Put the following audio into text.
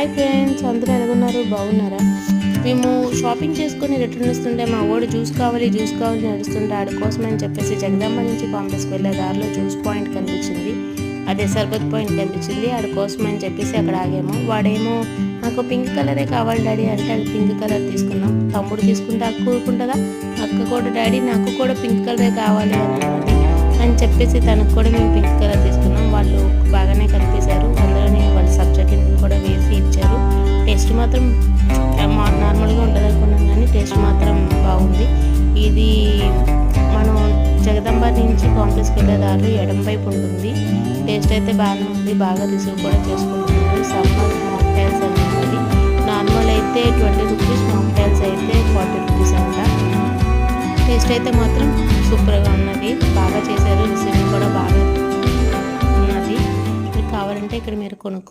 Hi friends, అందరూ ఎలాగున్నారు? బాగున్నారా? మేము షాపింగ్ చేసుకుని రిటర్న్ వస్తుంటే మా వాడు జ్యూస్ కావాలి నడుస్తుంటే ఆడి కోసం అని చెప్పేసి జగదాంబ నుంచి కాంప్లెక్స్కి వెళ్ళే దారిలో జ్యూస్ పాయింట్ కనిపించింది. అదే సర్బత్ పాయింట్ కనిపించింది. ఆడి కోసం అని చెప్పేసి అక్కడ ఆగాము. వాడేమో నాకు పింక్ కలరే కావాలి డాడీ అంటే అది పింక్ కలర్ తీసుకున్నాం. తమ్ముడు తీసుకుంటే అక్క ఊరుకుంటుందా? అక్క కూడా డాడీ నాకు కూడా పింక్ కలరే కావాలి అని చెప్పేసి తనకు కూడా మేము పింక్ కలర్ తీసుకున్నాం. వాళ్ళు బాగానే కనిపించారు. అందులోనే వాళ్ళు సబ్జా గింజలు కూడా వేసి ఇచ్చారు. టేస్ట్ మాత్రం నార్మల్గా ఉంటుంది అనుకున్నాం, కానీ టేస్ట్ మాత్రం బాగుంది. ఇది మనం జగదంబ నుంచి కాంప్లెక్స్కి వెళ్ళే దారిలో ఎడం వైపు ఉంటుంది. టేస్ట్ అయితే బాగానే ఉంది. బాగా రిసీవ్ కూడా చేసుకుంటున్నారు. సమ్మర్ మాక్టైల్స్ అనేది నార్మల్ అయితే 20 రూపీస్, మాక్టైల్స్ అయితే 40 రూపీస్ అంట. టేస్ట్ అయితే మాత్రం సూపర్గా ఉన్నది. బాగా చేశారు. రిసీవింగ్ కూడా బాగా ఉన్నది. మీకు కావాలంటే ఇక్కడ మీరు కొనుక్కో